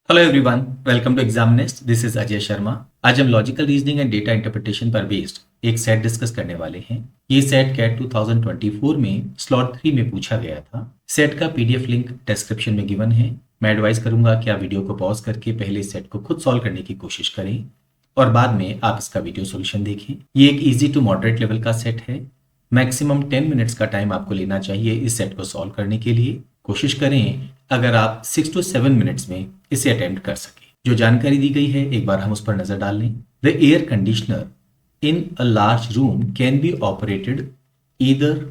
Hello everyone, welcome to exam nest. This is Ajay Sharma. आज हम logical reasoning and data interpretation पर based एक set discuss करने वाले हैं। ये सेट कैट 2024 में स्लॉट 3 में पूछा गया था। सेट का पीडीएफ लिंक डिस्क्रिप्शन में गिवन है। मैं एडवाइस करूंगा कि आप वीडियो को पॉज करके पहले इस सेट को खुद सॉल्व करने की कोशिश करें और बाद में आप इसका वीडियो सोल्यूशन देखें। ये एक ईजी टू मॉडरेट लेवल का सेट है। मैक्सिमम 10 मिनट्स का टाइम आपको लेना चाहिए इस सेट को सॉल्व करने के लिए। कोशिश करें अगर आप 6 to 7 मिनट्स में इसे अटेम्प्ट कर सके। जो जानकारी दी गई है एक बार हम उस पर नजर डाल लें। The air conditioner in a large room can be operated either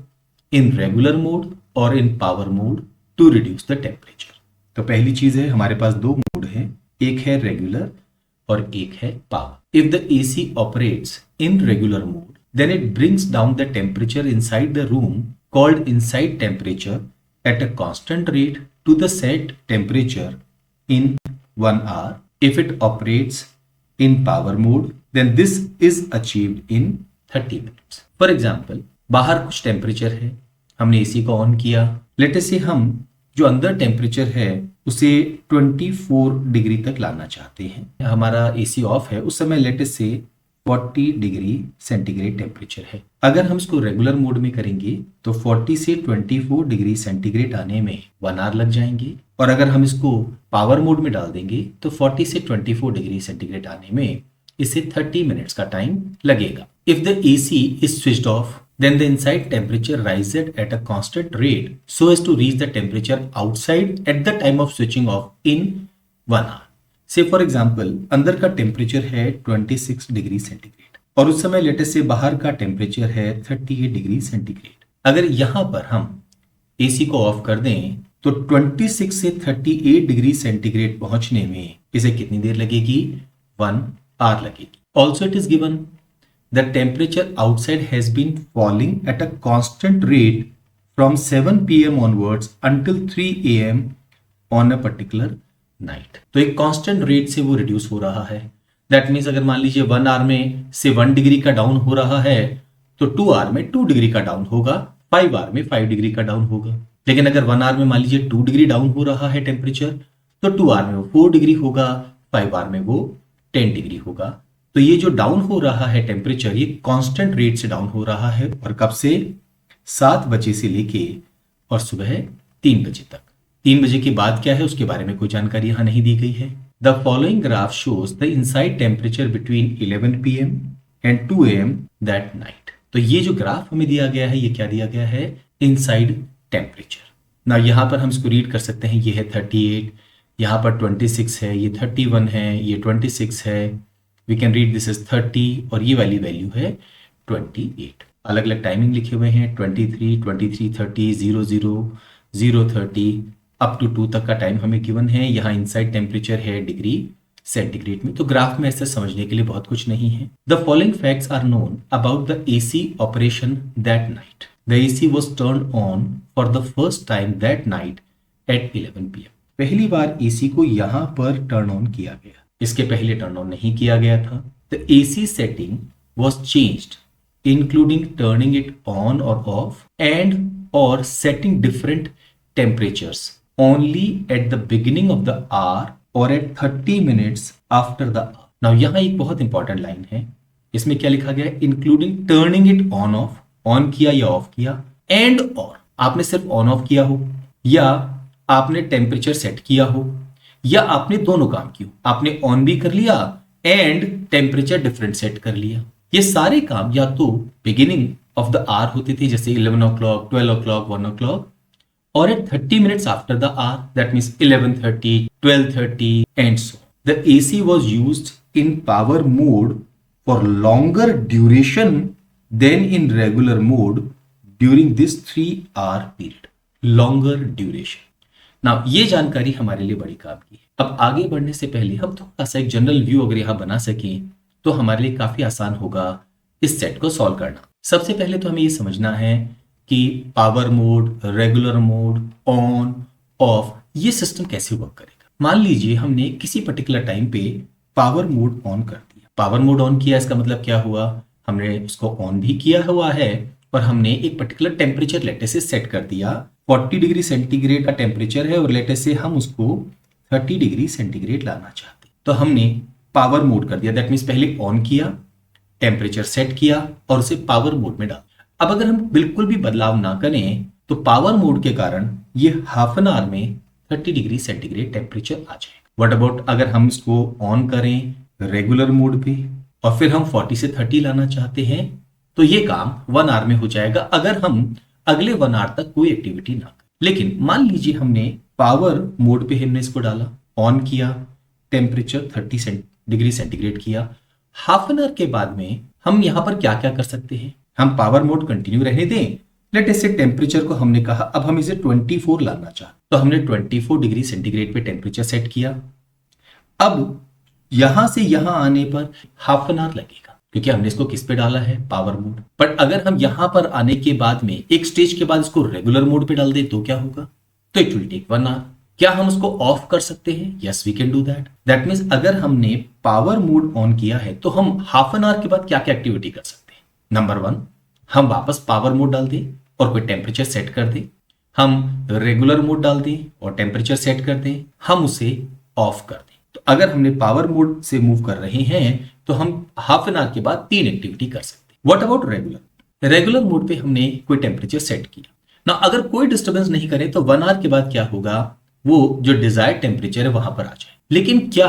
in regular mode or in power mode to reduce the temperature. तो पहली चीज है, हमारे पास दो मोड है, एक है रेगुलर और एक है power. If the AC operates in regular mode then it brings down the temperature inside the room called inside temperature at a constant rate to the set temperature in 1 hour. If it operates in power mode, then this is achieved in 30 minutes. For example, बाहर कुछ temperature है, हमने AC को on किया। Late से हम जो अंदर टेम्परेचर है उसे 24 डिग्री तक लाना चाहते हैं। हमारा एसी ऑफ है, उस समय लेट से 40 डिग्री सेंटीग्रेड टेम्परेचर है। अगर हम इसको रेगुलर मोड में करेंगे तो 40 से 24 डिग्री सेंटीग्रेड आने में 1 आवर लग जाएंगे, और अगर हम इसको पावर मोड में डाल देंगे तो 40 से 24 डिग्री सेंटीग्रेड आने में इसे 30 मिनट्स का टाइम लगेगा। If the AC is switched off then the inside temperature rises at a constant rate so as to reach the temperature outside at the time of switching off in 1 hour. से for example अंदर का temperature है 26 degree centigrade और उस समय latest से बाहर का टेम्परेचर है 38 डिग्री सेंटीग्रेड। अगर यहां पर हम एसी को ऑफ कर दें तो 26 से 38 डिग्री सेंटीग्रेड पहुंचने में इसे कितनी देर लगेगी? 1 आवर लगेगी। Also it is given the temperature outside has been falling at a constant rate from 7 PM onwards until 3 AM on a particular night. तो एक कांस्टेंट रेट से वो रिड्यूस हो रहा है। दैट मीन्स अगर मान लीजिए 1 आवर में से 1 डिग्री का डाउन हो रहा है तो 2 आवर में 2 डिग्री का डाउन होगा, 5 आवर में 5 डिग्री का डाउन होगा। लेकिन अगर 1 आवर में मान लीजिए 2 डिग्री डाउन हो रहा है टेम्परेचर तो 2 आवर में वो 4 डिग्री होगा, 5 आवर में वो 10 डिग्री होगा। तो ये जो डाउन हो रहा है टेम्परेचर, ये कांस्टेंट रेट से डाउन हो रहा है। और कब से? 7 बजे से लेके और सुबह 3 बजे तक। 3 बजे के बाद क्या है उसके बारे में कोई जानकारी यहां नहीं दी गई है। The following graph shows the inside temperature between 11 PM and 2 AM that night. तो ये जो ग्राफ हमें दिया गया है, ये क्या दिया गया है? Inside temperature. ना यहां पर हम इसको रीड कर सकते हैं, ये है 38, यहां पर 26 है, ये 31 है, ये 26 है। We can read this is 30 और ये वाली वैल्यू है 28। अलग अलग टाइमिंग लिखे हुए हैं, 23, 30, 00, 030 अप टू 2 तक का टाइम हमें गिवन है। यहाँ इनसाइड टेम्परेचर है डिग्री सेंटीग्रेड में। तो ग्राफ में ऐसे समझने के लिए बहुत कुछ नहीं है। The following facts are known about the AC operation that night. The AC was turned on for the first time that night at 11 PM। पहली बार एसी को यहाँ पर टर्न ऑन किया गया, इसके पहले टर्न ऑन नहीं किया गया था। The AC setting was changed including turning it on और ऑफ एंड और setting different temperatures only at the beginning of the hour or at 30 minutes after the hour. Now यहाँ एक बहुत इंपॉर्टेंट लाइन है, इसमें क्या लिखा गया है? Including turning it on off, on किया या ऑफ किया, एंड और आपने सिर्फ ऑन ऑफ किया हो या आपने टेम्परेचर सेट किया हो या आपने दोनों काम किए, आपने ऑन भी कर लिया एंड टेम्परेचर डिफरेंट सेट कर लिया। ये सारे काम या तो बिगिनिंग ऑफ द आवर होते थे, जैसे 11 o'clock, 12 o'clock, 1 o'clock, or at 30 minutes after the hour, that means 11:30, 12:30 and so on. The AC was used in power mode for longer duration than in regular mode during this 3-hour period. Longer duration. Now ये जानकारी हमारे लिए बड़ी काम की है। अब आगे बढ़ने से पहले हम थोड़ा सा एक जनरल व्यू अगर यहाँ बना सकें तो हमारे लिए काफी आसान होगा इस सेट को सॉल्व करना। सबसे पहले तो हमें ये समझना है कि power mode, regular mode, on, of, ये सिस्टम कैसे वर्क करेगा। मान लीजिए हमने किसी पर्टिकुलर टाइम पे पावर मोड ऑन कर दिया। पावर मोड ऑन किया, इसका मतलब क्या हुआ? हमने उसको ऑन भी किया हुआ है और हमने एक पर्टिकुलर टेम्परेचर लेटे से सेट कर दिया। 40 डिग्री सेंटीग्रेड का टेम्परेचर है और लेटे से हम उसको 30 डिग्री सेंटीग्रेड लाना चाहते, तो हमने पावर मोड कर दिया। दैट मीन्स पहले ऑन किया, टेम्परेचर सेट किया और उसे पावर मोड में डाल। अब अगर हम बिल्कुल भी बदलाव ना करें तो पावर मोड के कारण ये हाफ एन आवर में 30 डिग्री सेंटीग्रेड टेम्परेचर आ जाएगा। व्हाट अबाउट अगर हम इसको ऑन करें रेगुलर मोड पे और फिर हम 40 से 30 लाना चाहते हैं, तो ये काम 1 आवर में हो जाएगा अगर हम अगले 1 आवर तक कोई एक्टिविटी ना करें। लेकिन मान लीजिए हमने पावर मोड पे हमने इसको डाला, ऑन किया, टेम्परेचर 30 डिग्री सेंटीग्रेड किया, हाफ एन आवर के बाद में हम यहां पर क्या क्या कर सकते हैं। हम पावर मोड कंटिन्यू रहने दें, लेट अस से टेम्परेचर को हमने कहा अब हम इसे 24 लाना चाहते, तो हमने 24 डिग्री सेंटीग्रेड पे टेम्परेचर सेट किया। अब यहां से यहां आने पर हाफ एन आवर लगेगा क्योंकि हमने इसको किस पे डाला है, पावर मोड। बट अगर हम यहां पर आने के बाद में एक स्टेज के बाद इसको रेगुलर मोड पे डाल दे तो क्या होगा, तो इट विल टेक 1 आवर। क्या हम उसको ऑफ कर सकते हैं? Yes we can do that. That means अगर हमने पावर मोड ऑन किया है तो हम हाफ एन आवर के बाद क्या क्या एक्टिविटी कर सकते हैं। नंबर 1, हम वापस पावर मोड डाल दें और कोई टेम्परेचर सेट कर दें। हम रेगुलर मोड डाल दें और टेम्परेचर सेट कर दें। हम उसे ऑफ कर दें। तो अगर हमने पावर मोड से मूव कर रहे हैं तो हम हाफ एन आवर के बाद 3 एक्टिविटी कर सकते हैं। What about regular? Regular mode पे हमने कोई टेम्परेचर सेट किया ना, अगर कोई डिस्टर्बेंस नहीं करे तो 1 आवर के बाद क्या होगा, वो जो डिजायर्ड टेम्परेचर है वहां पर आ जाए। लेकिन क्या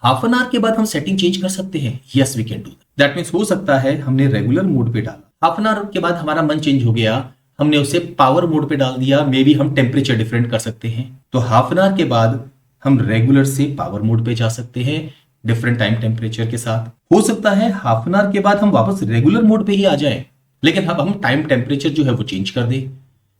हाफ एन आवर के बाद हम सेटिंग चेंज कर सकते हैं? Yes we can do that. Means हो सकता है हमने रेगुलर मोड पे डाला, हाफ एन आवर के बाद हमारा मन चेंज हो गया, हमने उसे पावर मोड पे डाल दिया, मे बी हम टेम्परेचर डिफरेंट कर सकते हैं। तो हाफ एन आवर के बाद हम रेगुलर से पावर मोड पे जा सकते हैं डिफरेंट टाइम टेम्परेचर के साथ। हो सकता है हाफ एन आवर के बाद हम वापस रेगुलर मोड पे ही आ जाए, लेकिन अब हम टाइम टेम्परेचर जो है वो चेंज कर दे।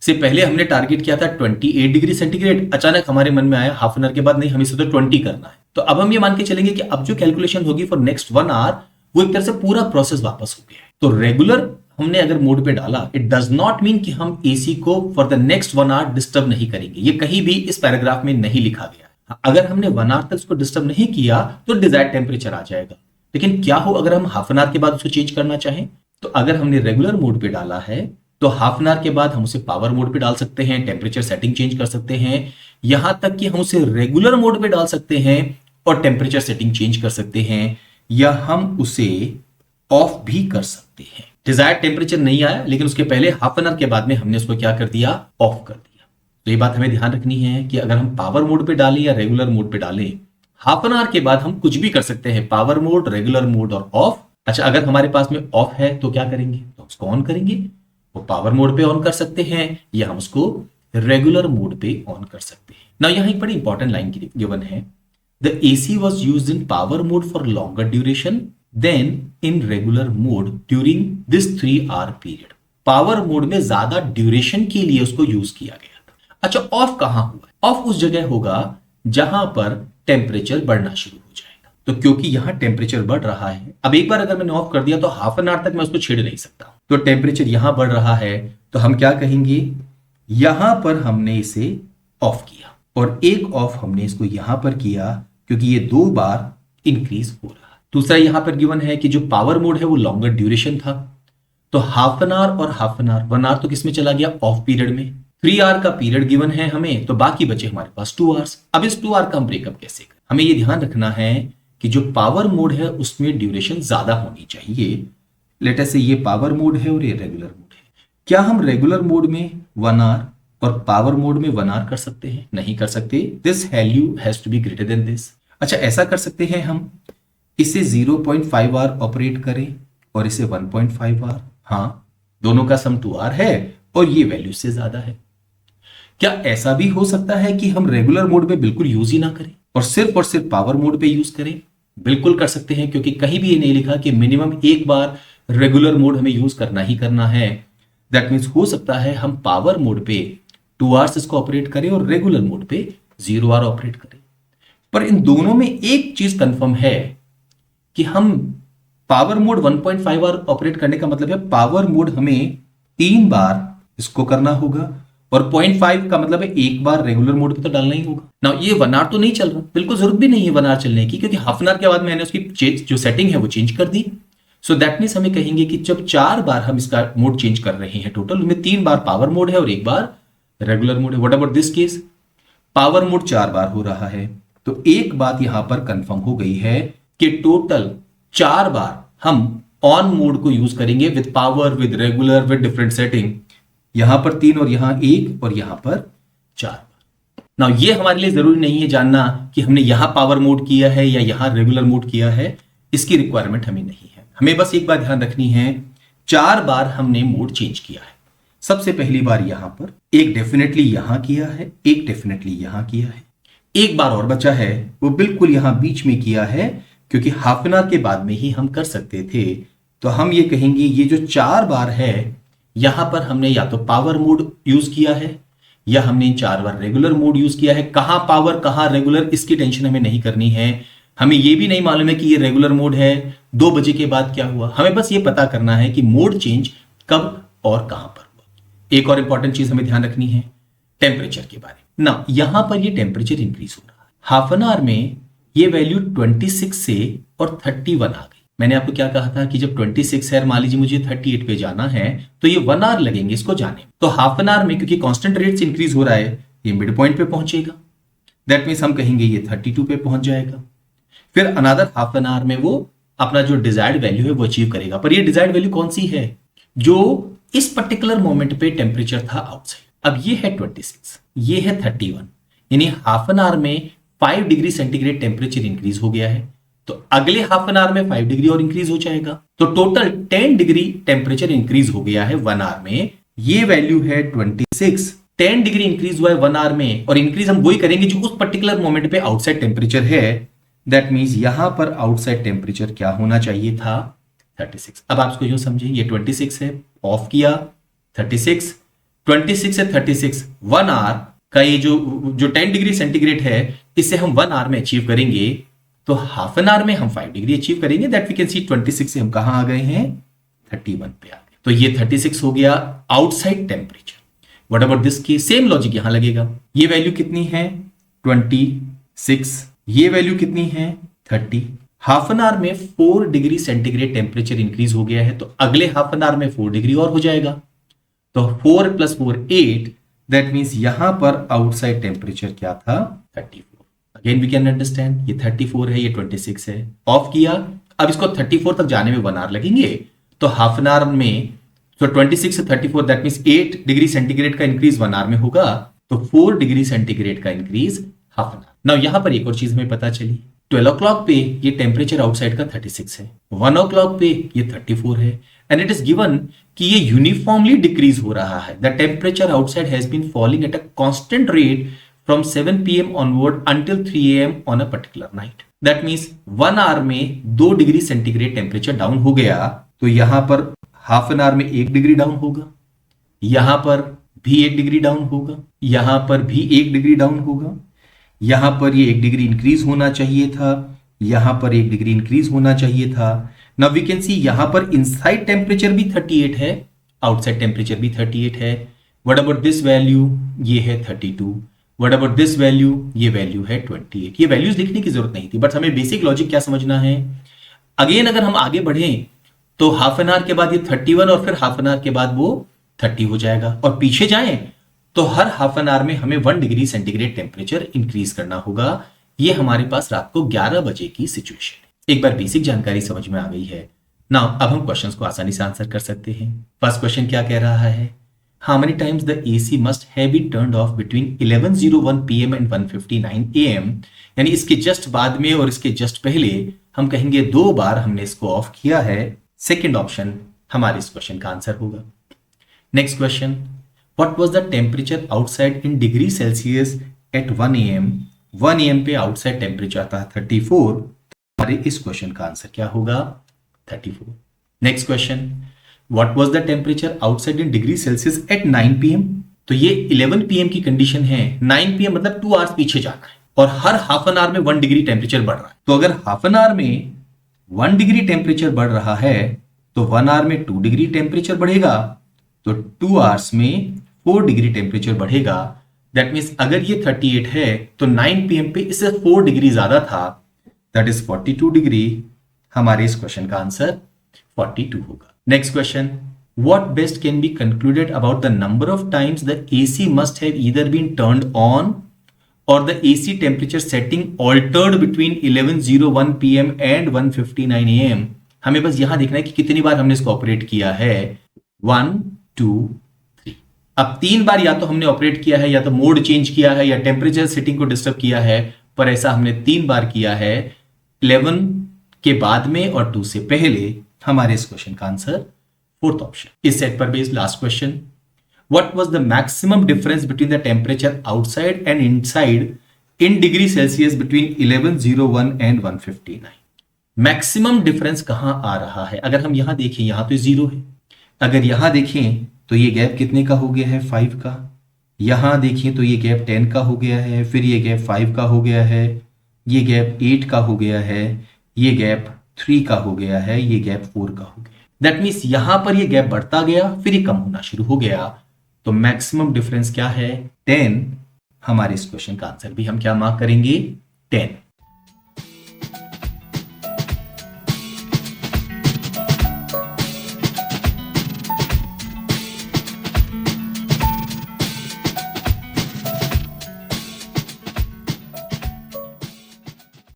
से पहले हमने टारगेट किया था 28 डिग्री सेंटीग्रेड, अचानक हमारे मन में आया हाफ एन आवर के बाद नहीं, हमें इसे तो 20 करना है। तो अब हम ये मान के चलेंगे कि अब जो कैलकुलेशन होगी फॉर नेक्स्ट 1 आवर वो एक तरह से पूरा प्रोसेस वापस हो गया है। तो रेगुलर हमने अगर मोड पे डाला, इट डज नॉट मीन कि हम एसी को for the next 1 hour disturb नहीं करेंगे। ये कहीं भी इस पैराग्राफ में नहीं लिखा गया। अगर हमने 1 आवर तक उसको डिस्टर्ब नहीं किया तो डिजायर्ड टेम्परेचर आ जाएगा। लेकिन क्या हो अगर हम हाफ एन आवर के बाद उसको चेंज करना चाहें, तो अगर हमने रेगुलर मोड पे डाला है तो हाफ एन आवर के बाद हम उसे पावर मोड पे डाल सकते हैं, टेम्परेचर सेटिंग चेंज कर सकते हैं, यहां तक कि हम उसे रेगुलर मोड पे डाल सकते हैं और टेम्परेचर सेटिंग चेंज कर सकते हैं, या हम उसे ऑफ भी कर सकते हैं। डिजायर्ड टेम्परेचर नहीं आया लेकिन उसके पहले हाफ एन आवर के बाद में हमने उसको क्या कर दिया, ऑफ कर दिया। तो ये बात हमें ध्यान रखनी है कि अगर हम पावर मोड पे डालें या रेगुलर मोड पे डालें, हाफ एन आवर के बाद हम कुछ भी कर सकते हैं, पावर मोड, रेगुलर मोड और ऑफ। अच्छा, अगर हमारे पास में ऑफ है तो क्या करेंगे, तो उसको ऑन करेंगे। वो पावर मोड पे ऑन कर सकते हैं या हम उसको रेगुलर मोड पे ऑन कर सकते हैं। ना यहाँ एक बड़ी इंपॉर्टेंट लाइन गिवन है, the AC was used in power mode for longer duration than in regular mode during this 3 hour period. Power mode में ज्यादा ड्यूरेशन के लिए उसको यूज किया गया था। अच्छा, ऑफ कहां हुआ? ऑफ उस जगह होगा जहां पर टेम्परेचर बढ़ना शुरू हो जाएगा। तो क्योंकि यहां टेम्परेचर बढ़ रहा है, अब एक बार अगर मैंने ऑफ कर दिया तो हाफ एन आवर तक मैं उसको छेड़ नहीं सकता। तो टेम्परेचर यहां बढ़ रहा है तो हम क्या कहेंगे, यहां पर हमने इसे ऑफ किया और एक ऑफ हमने इसको यहां पर किया क्योंकि ये 2 बार इंक्रीज हो रहा है। दूसरा यहां पर गिवन है कि जो पावर मोड है वो लॉन्गर ड्यूरेशन था, तो हाफ एन आवर और हाफ एन आवर, 1 आवर तो किसमें चला गया, ऑफ पीरियड में। 3 आवर का पीरियड गिवन है हमें, तो बाकी बचे हमारे पास 2 आवर्स। अब इस 2 आवर का हम ब्रेकअप कैसे करें? हमें ये ध्यान रखना है कि जो पावर मोड है उसमें ड्यूरेशन ज्यादा होनी चाहिए। लेट अस से ये पावर मोड है और ये रेगुलर मोड है। क्या हम रेगुलर मोड में 1 आवर और पावर मोड में 1 आवर कर सकते हैं? नहीं कर सकते। This value has to be greater than this. अच्छा, ऐसा कर सकते हैं हम, इसे 0.5 आवर ऑपरेट करें और इसे 1.5 आवर। हाँ, दोनों का सम 2 आवर है और ये वैल्यू से ज्यादा है। क्या ऐसा भी हो सकता है कि हम रेगुलर मोड में बिल्कुल यूज ही ना करें और सिर्फ पावर मोड पे यूज करें? बिल्कुल कर सकते हैं, क्योंकि कहीं भी ये नहीं लिखा कि मिनिमम एक बार रेगुलर मोड हमें यूज करना ही करना है। दैट मीन्स हो सकता है हम पावर मोड पे 2 आवर्स इसको ऑपरेट करें और रेगुलर मोड पे 0 आवर ऑपरेट करें। पर इन दोनों में एक चीज कंफर्म है कि हम पावर मोड 1.5 आवर ऑपरेट करने का मतलब है पावर मोड हमें 3 बार इसको करना होगा और 0.5 का मतलब है एक बार रेगुलर मोड पे तो डालना ही होगा ना। ये 1 आवर तो नहीं चल रहा, बिल्कुल जरूरत भी नहीं है 1 आवर चलने की, क्योंकि हाफ एन आवर के बाद मैंने उसकी जो सेटिंग है वो चेंज कर दी। सो दैट मीन्स हमें कहेंगे कि जब 4 बार हम इसका मोड चेंज कर रहे हैं, टोटल में 3 बार पावर मोड है और 1 बार रेगुलर मोड है। What about this case? Power mode 4 बार हो रहा है तो एक बात यहां पर कंफर्म हो गई है कि टोटल 4 बार हम ऑन मोड को यूज करेंगे with power, with regular, with different setting. यहां पर 3 और यहां 1 और यहां पर 4 बार। नाउ ये हमारे लिए जरूरी नहीं है जानना कि हमने यहां पावर मोड किया है या यहां रेगुलर मोड किया है, इसकी रिक्वायरमेंट हमें नहीं है। हमें बस एक बात ध्यान रखनी है, 4 बार हमने मोड चेंज किया है। सबसे पहली बार यहां पर, एक डेफिनेटली यहां किया है, एक डेफिनेटली यहां किया है, एक बार और बचा है, वो बिल्कुल यहां बीच में किया है, क्योंकि हाफ एन आवर के बाद में ही हम कर सकते थे। तो हम ये कहेंगे ये जो 4 बार है, यहां पर हमने या तो पावर मोड यूज किया है या हमने 4 बार रेगुलर मोड यूज किया है। कहां पावर कहां रेगुलर, इसकी टेंशन हमें नहीं करनी है। हमें यह भी नहीं मालूम है कि ये रेगुलर मोड है, 2 बजे के बाद क्या हुआ। हमें बस ये पता करना है कि मोड चेंज कब और कहां पर हुआ। एक और इंपॉर्टेंट चीज हमें ध्यान रखनी है टेम्परेचर के बारे में ना। यहां पर ये टेम्परेचर इंक्रीज हो रहा है, हाफ एन आवर में ये वैल्यू 26 से और 31 आ गई। मैंने आपको क्या कहा था कि जब 26 है, मान लीजिए मुझे 38 पे जाना है, तो ये 1 आवर लगेंगे इसको जाने। तो हाफ एन आवर में क्योंकि कांस्टेंट रेट से इंक्रीज हो रहा है, ये मिड पॉइंट पे पहुंचेगा। दैट मीन्स हम कहेंगे ये 32 पे पहुंच जाएगा। फिर अनदर हाफ एन आवर में वो अपना जो डिजायर्ड वैल्यू है वो अचीव करेगा। पर ये डिजायर्ड वैल्यू कौन सी है? जो इस पर्टिकुलर मोमेंट पे टेम्परेचर था आउटसाइड। अब ये है 26, ये है 31, यानी हाफ एन आवर में 5 डिग्री सेंटीग्रेड टेम्परेचर इंक्रीज हो गया है। तो अगले हाफ एन आवर में 5 डिग्री और इंक्रीज हो जाएगा। तो टोटल 10 डिग्री टेम्परेचर इंक्रीज हो गया है 1 आवर में। ये वैल्यू है 26, 10 डिग्री इंक्रीज हुआ है 1 आवर में, और इंक्रीज हम वही करेंगे जो उस पर्टिकुलर मोमेंट पे आउटसाइड टेम्परेचर है। दैट मीन्स यहां पर आउटसाइड टेम्परेचर क्या होना चाहिए था? 36। अब आप इसको यूं समझें, ये 26 है, ऑफ किया, 36, 26 से 36 1 आवर का ये जो 10 डिग्री सेंटीग्रेड है, इसे हम 1 आवर में अचीव करेंगे। तो हाफ एन आवर में हम 5 डिग्री अचीव करेंगे। दैट वी कैन सी 26 से हम कहां आ गए हैं? 31 पे आ गए। तो ये 36 हो गया outside temperature. What about this case? Same logic यहां लगेगा। ये वैल्यू कितनी है? 26। ये वैल्यू कितनी है? 30। हाफ एन आवर में 4 डिग्री सेंटीग्रेड टेम्परेचर इंक्रीज हो गया है, तो अगले हाफ एन आवर में 4 डिग्री और हो जाएगा। तो 4 + 4 8। दैट मीन्स यहां पर आउटसाइड टेम्परेचर क्या था? 34। अगेन वी कैन अंडरस्टैंड, ये 34 है, ये 26 है, ऑफ किया। अब इसको 34 तक जाने में 1 आवर लगेंगे। तो हाफ एन आवर में, तो 26 से 34, दैट मीन्स 8 डिग्री सेंटीग्रेड का इंक्रीज 1 आवर में होगा। तो 4 डिग्री सेंटीग्रेड का increase half an hour. Now यहां पर एक और चीज हमें पता चली, 12 o'clock पे ये टेम्परेचर आउटसाइड का 36 है, 1 o'clock पे ये 34 है, एंड इट इज गिवन कि ये यूनिफॉर्मली डिक्रीज हो रहा है। The temperature outside has been falling at a constant rate from 7 PM onward until 3 AM on a particular night. That means 1 our में 2 डिग्री सेंटीग्रेड टेम्परेचर डाउन हो गया। तो यहां पर हाफ एन आवर में 1 डिग्री डाउन होगा, यहां पर भी 1 डिग्री डाउन होगा, यहां पर भी 1 डिग्री डाउन होगा, यहां पर ये 1 डिग्री इंक्रीज होना चाहिए था, यहां पर 1 डिग्री इंक्रीज होना चाहिए था। नाउ वी कैन सी यहां पर इनसाइड टेम्परेचर भी 38 है, आउटसाइड टेम्परेचर भी 38 है। What about this value? ये है 32। What about this value? ये वैल्यू है 28। ये वैल्यूज लिखने की जरूरत नहीं थी, बट हमें बेसिक लॉजिक क्या समझना है। अगेन अगर हम आगे बढ़ें तो हाफ एन आवर के बाद ये 31 और फिर हाफ एन आवर के बाद वो 30 हो जाएगा, और पीछे जाएं तो हर हाफ एन आवर में हमें 1 डिग्री सेंटीग्रेड टेम्परेचर इंक्रीज करना होगा। ये हमारे पास रात को 11 बजे की सिचुएशन है। एक बार बेसिक जानकारी समझ में आ गई है ना, अब हम क्वेश्चंस को आसानी से आंसर कर सकते हैं। फर्स्ट क्वेश्चन क्या कह रहा है? How many times the AC must have been turned off between 11:01 PM and 1:59 AM? यानी इसके जस्ट बाद में और इसके जस्ट पहले हम कहेंगे 2 बार हमने इसको ऑफ किया है। सेकंड ऑप्शन हमारे इस क्वेश्चन का आंसर होगा। Next question, what was the temperature outside in degree Celsius at 1 AM? 1 AM पे आउटसाइड टेम्परेचर था 34। हमारे इस क्वेश्चन का आंसर क्या होगा? 34। Next question, What was the temperature outside in degree Celsius at 9 PM? तो ये 11 PM की कंडीशन है, 9 PM मतलब 2 आवर्स पीछे जाना है, और हर हाफ एन आवर में 1 डिग्री टेम्परेचर बढ़ रहा है। तो अगर हाफ एन आवर में 1 डिग्री टेम्परेचर बढ़ रहा है तो 1 आवर में 2 डिग्री टेम्परेचर बढ़ेगा, तो 2 आवर्स में 4 डिग्री टेम्परेचर बढ़ेगा। दैट मीन्स अगर ये 38 है तो 9 PM पे इससे 4 डिग्री ज्यादा था, दैट इज 42 डिग्री। हमारे इस क्वेश्चन का आंसर 42 होगा। Next question, what best can be concluded about the number of times the AC must have either been turned on और the AC temperature setting altered between 11:01 PM and 1:59 AM। हमें बस यहां देखना है कि कितनी बार हमने इसको ऑपरेट किया है। 1 2 3। अब 3 बार या तो हमने ऑपरेट किया है, या तो मोड चेंज किया है, या टेम्परेचर सेटिंग को डिस्टर्ब किया है, पर ऐसा हमने 3 बार किया है, 11 के बाद में और 2 से पहले। हमारे इस क्वेश्चन का आंसर फोर्थ ऑप्शन। इस सेट पर based last question, what was the maximum difference between the temperature outside and inside in degree Celsius between 11:01 and 1:59। Maximum difference कहां आ रहा है? अगर हम यहां देखें, यहां तो 0 है। अगर यहां देखें तो ये गैप कितने का हो गया है? 5 का। यहां देखें तो ये गैप 10 का हो गया है, फिर ये गैप 5 का हो गया है, ये गैप 8 का हो गया है, ये गैप 3 का हो गया है, ये गैप 4 का हो गया। दैट मीन्स यहां पर ये गैप बढ़ता गया, फिर ये कम होना शुरू हो गया। तो मैक्सिमम डिफरेंस क्या है? 10। हमारे इस क्वेश्चन का आंसर भी हम क्या मार्क करेंगे? 10।